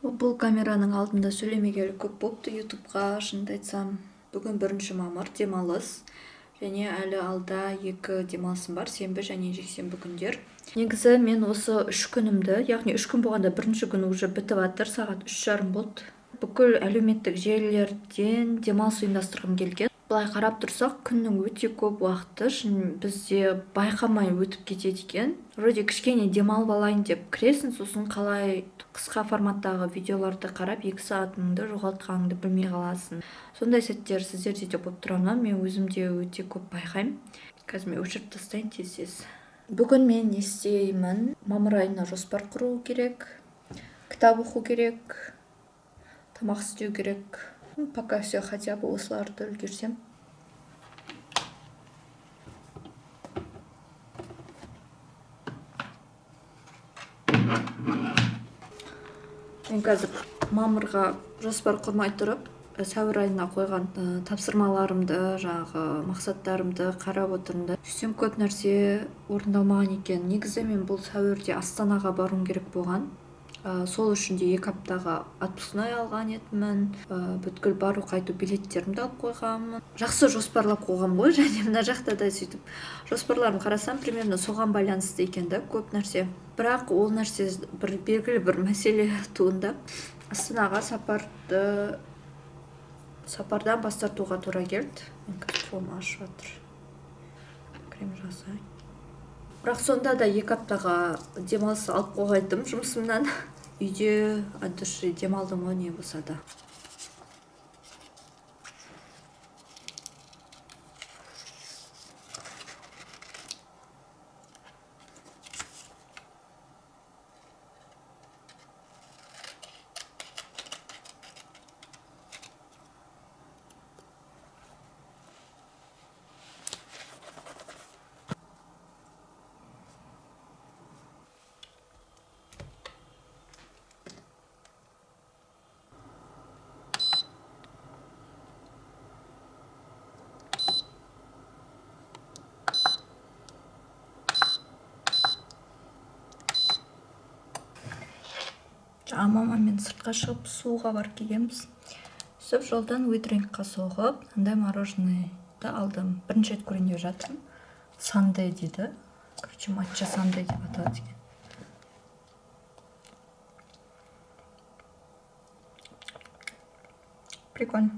Бұл камераның алдында сөйлемегелі көп болыпты ютубқа. Шынымды айтсам, бүгін 1 мамыр демалыс, және әлі алда 2 демалысым бар, сенбі және жексенбі күндер. Негізі мен осы 3 күнімді, яғни 3 күн болғанда 1-ші күні уже бітіп жатыр, сағат 3:30 болды. Бүкіл әлеуметтік желілерден демалыс ұйымдастырғым келген. Былай қарап тұрсақ, күннің өте көп уақыты бізде байқамай өтіп кетеді екен. Вроде кішкене демалып алайын деп кіресің, сосын қалай қысқа форматтағы видеоларды қарап 2 сағатыңды жоғалтқаныңды білмей қаласың. Сондай сәттер сіздерде де болып тұра ма? Мен өзімде өте көп байқаймын. Қазір мен өшіріп тастайын тез. Бүгін мен не істеймін? Мамыр айына жоспар құру керек, кітап оқу керек, тамақ істеу керек. Пока все, хотя бы осыларды үлгерсем. Мен қазір мамырға жоспар құрмай тұрып, сәуір айына қойған тапсырмаларымды, жаңағы мақсаттарымды қарап отырмын да. Сөйтсем көп нәрсе орындалмаған екен. Негізі мен бұл сәуірде Астанаға баруым керек болған. Сол үшін де 2 аптаға отпускной алған едім. Бүткіл бару қайту билеттерімді алып қойғанмын. Жақсы жоспарлап қойғам ғой, және мына жақта да сөйтіп жоспарларым қарасам, примерно соған байланысты екен да көп нәрсе. Бірақ ол нәрсе белгілі бір мәселе туындап, Астанаға сапардан бас тартуға тура келді. Мен қазір қолым ашып жатыр. Крем жасайын. Бірақ сонда да 2 аптаға демалыс алып қойғайдым жұмысымнан. Үйде от души демалдым ғой, не болса да. Мамамен сыртқа шығып суға барып келгенбіз. Сөйтіп жолдан уитринкқа соғып, андай мороженыйды алдым. Бірінші рет көрейін деп жатырмын. Сандей дейді. Короче, матча сандей деп аталады екен. Прикольно.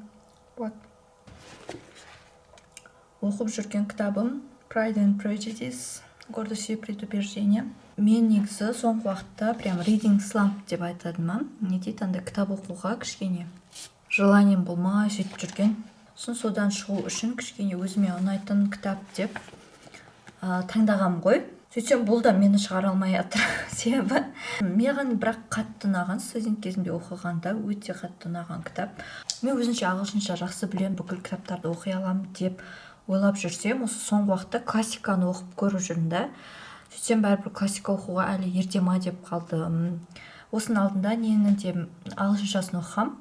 Вот. Оқып жүрген кітабым Pride and Prejudice, гордость и предубеждение. Мен негізі соңғы уақытта прям reading slump деп айтады ма? Не дейді, андай кітап оқуға кішкене желанием болмай сөйтіп жүрген. Содан шығу үшін кішкене өзіме ұнайтын кітап деп таңдағам ғой. Сөйтсем бұл да мені шығара алмай жатыр. Себебі маған бірақ қатты ұнаған, студент кезімде оқығанда өте қатты ұнаған кітап. Мен өзінше ағылшынша жақсы білем, бүкіл кітаптарды оқи алам деп ойлап жүрсем, осы соңғы уақытта классиканы оқып көріп жүрмін да. Сөйтсем бәрібір классика оқуға әлі ерте ма деп қалдым. Осының алдында нені де ағылшыншасын оқығам,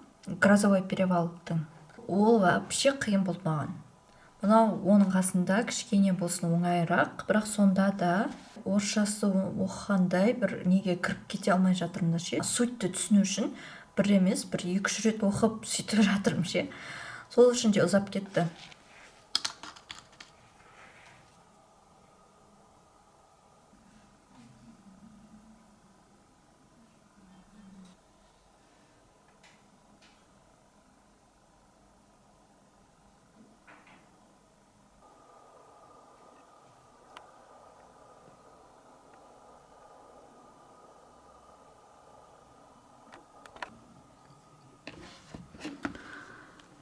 Грозовой перевалдың. Ол вообще қиын болды маған. Мынау оның қасында кішкене болсын оңайырақ, бірақ сонда да орысшасы оқығандай бір неге кіріп кете алмай жатырмын да ше. Сутьті түсіну үшін бір емес, бір 2-3 рет оқып сөйтіп жатырмын ше. Сол үшін де ұзап кетті.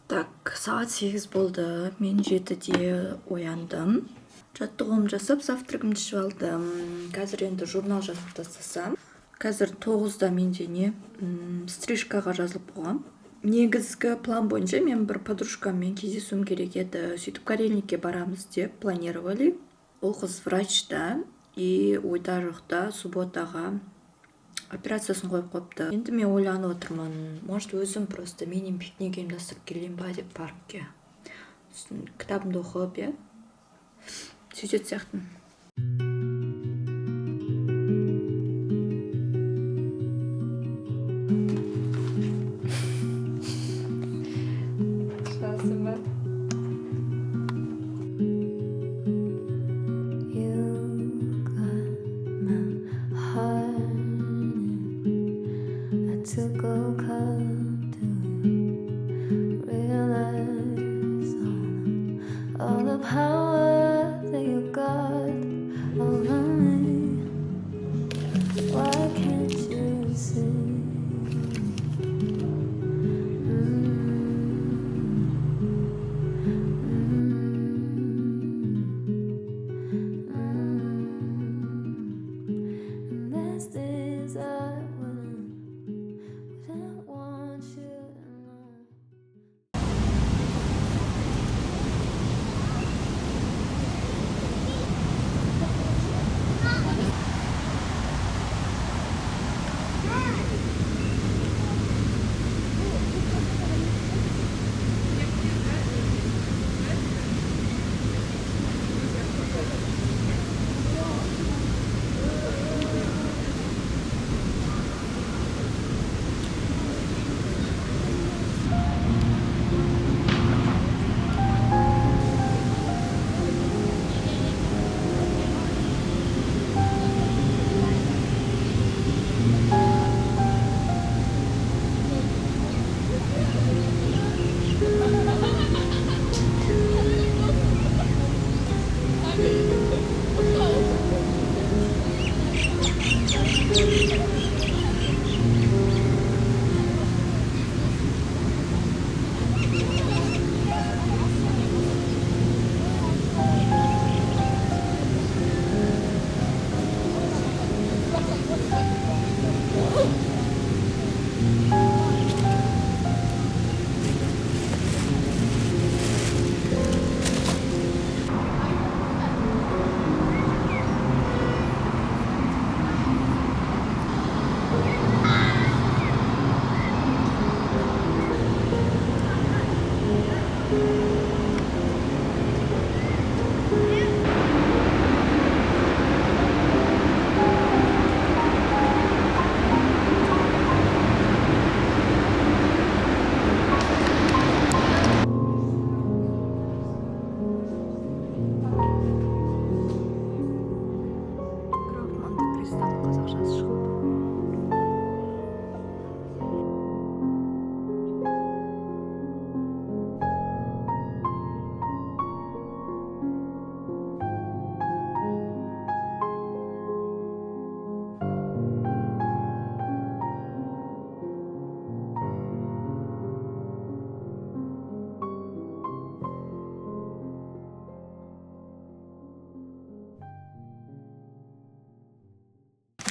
Так, сағат 8 болды. Мен 7-де ояндым. Жаттығуымды жасап, завтрагымды ішіп алдым. Қазір енді журнал жазып тастасам. Қазір 9-да менде стрижкаға жазылып қойғам. Негізгі план бойынша мен бір подружкаммен кездесуім керек еді. Сөйтіп Карельникке барамыз деп планировали. Ол қыз врачта, и ойда жоқта субботаға операциясын қойып қойыпты. Енді мен ойланып отырмын, может өзім просто менің пикник ұйымдастырып келейін ба деп паркке. Кітабымды оқып, сөйтетін сияқтымын.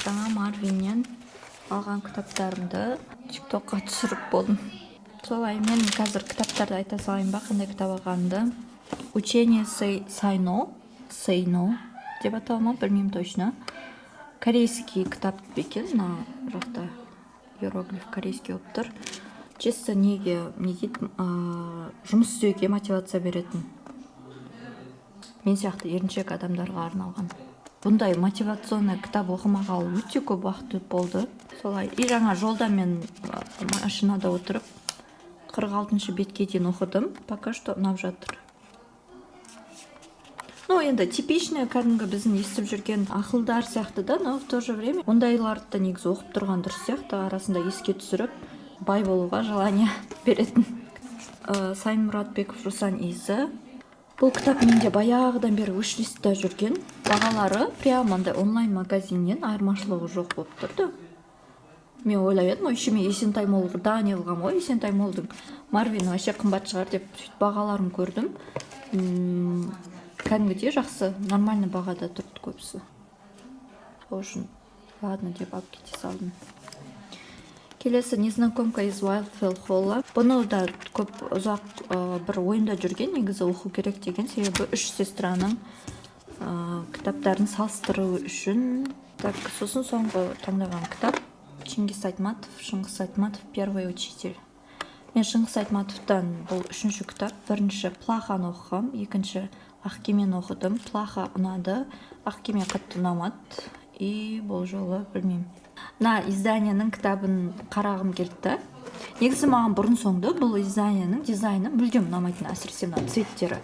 жаңа Марвиннен алған кітаптарымды тиктокқа түсіріп болдым. Солай мен қазір кітаптарды айта салайын ба, қандай кітап алғанымды. Учение Сайно деп аталады ма, білмеймін точно. Корейский кітап екен, мына жақта иероглиф корейский болып тұр. Чисто неге, не дейді, жұмыс істеуге мотивация беретін. Мен сияқты еріншек адамдарға арналған. Бұндай мотивационный кітап оқымағалы өте көп уақыт болды. Солай, и жаңа жолда мен машинада отырып 46-шы бетке дейін оқыдым. Пока что ұнап жатыр. Ну, енді типичный кәдімгі біздің естіп жүрген ақылдар сияқты да, но в то же время ондайларды негізі оқып тұрған дұрыс сияқты, арасында еске түсіріп, бай болуға желание беретін. Сайын Мұратбеков Руслан Изі. Бұл кітап менде баяғыдан бері уишлистта жүрген. Бағалары прямо андай онлайн магазиннен айырмашылығы жоқ болып тұрды. Мен ойлап едім, еще мен Есентай Молда не қылғам ғой, Есентай Молдың Марвин вообще қымбат шығар деп бағаларын көрдім. Кәдімгідей жақсы, нормальный бағада тұрды көбісі. Сол үшін ладно деп алып кете салдым. Келесі Незнакомка из Уайлдфелл Холла. Бұны да көп ұзақ бір ойында жүрген, негізі оқу керек деген, себебі үш сестраның кітаптарын салыстыру үшін. Так, сосын соңғы таңдаған кітап Чингис Айтматов, Шыңғыс Айтматов, Первый учитель. Мен Шыңғыс Айтматовтан бұл үшінші кітап. Бірінші Плаханы оқығам, екінші Ақкемен оқыдым. Плаха ұнады, Ақкеме қатты ұнамады. И бұл жолы білмеймін. Мына изданияның кітабын қарағым келді. Негізі маған бұрын соңды бұл изданияның дизайны мүлдем ұнамайтын, әсіресе мына цветтері.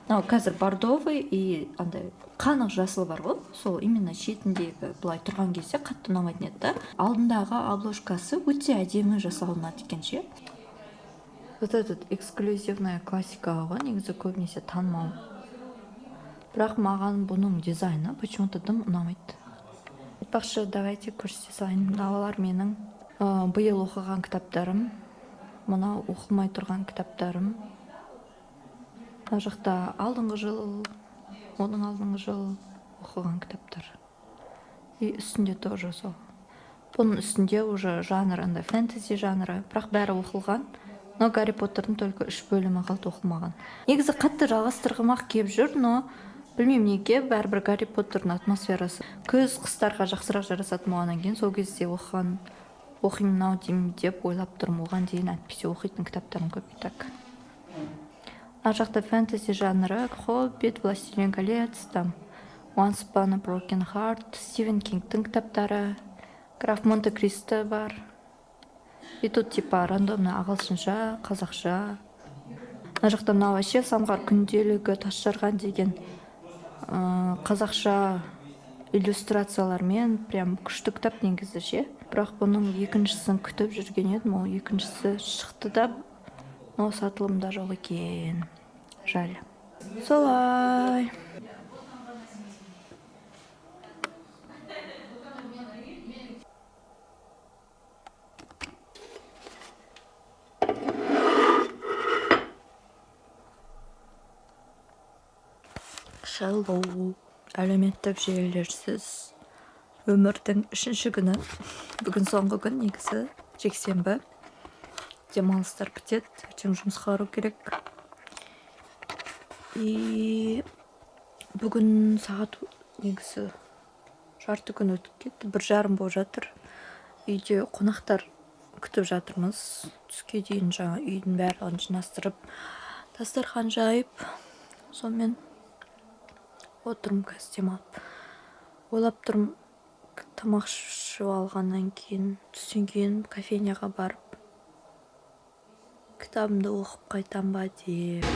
Қазір бордовый и андай қанық жасыл бар ғой, сол именно шетіндегі былай тұрған кезде қатты ұнамайтын еді. Алдындағы обложкасы өте әдемі жасалынады екен ше. Вот этот эксклюзивная классикаға ғой, негізі көбінесе танымал. Бірақ маған бұның дизайны почему-то дым ұнамайды. Айтпақшы, давайте көрсете салайын. Мыналар менің биыл оқыған кітаптарым, мынау оқылмай тұрған кітаптарым. Мына жақта алдыңғы жыл, оның алдыңғы жыл оқыған кітаптар. И үстінде тоже сол. Бұның үстінде уже жанр, андай фэнтези жанры, бірақ бәрі оқылған. Но Гарри Поттердің только 3 бөлімі қалды оқылмаған. Негізі қатты жалғастырғымақ келіп жүр, но білмеймін неге, бәрібір Гарри Поттердің атмосферасы күз қыстарға жақсырақ жарасатын болғаннан кейін сол кезде оқимын ау деймін деп ойлап тұрмын. Оған дейін әйтпесе оқитын кітаптарым көп. Так. Ар жақта фэнтези жанры, Хоббит, Властелин колец, там Once Upon a Broken Heart, Стивен Кингтің кітаптары, Граф Монте-Кристо бар. И тут типа рандомный ағылшынша, қазақша. Мына жақта мына вообще самғар күнделігі тасжарған деген қазақша иллюстрациялармен прям күшті кітап негізі ше. Бірақ бұның екіншісін күтіп жүрген едім, ол екіншісі шықты да, но сатылымда жоқ екен. Жаль. Солай. Шаллоу. Әлеуметтік желілерсіз өмірдің 3-ші күні. Бүгін соңғы күн, негізі жексенбі. Демалыстар бітеді, ертең жұмысқа бару керек. И бүгін сағат негізі жарты күн өтіп кетті, 1:30 болып жатыр. Үйде қонақтар күтіп жатырмыз. Түске дейін жаңа үйдің бәрін жинастырып, дастархан жайып, сонымен отырмын қазір демалып. Ойлап тұрмын, тамақ ішіп алғаннан кейін, түстен кейін кофейняға барып, кітабымды оқып қайтам ба деп.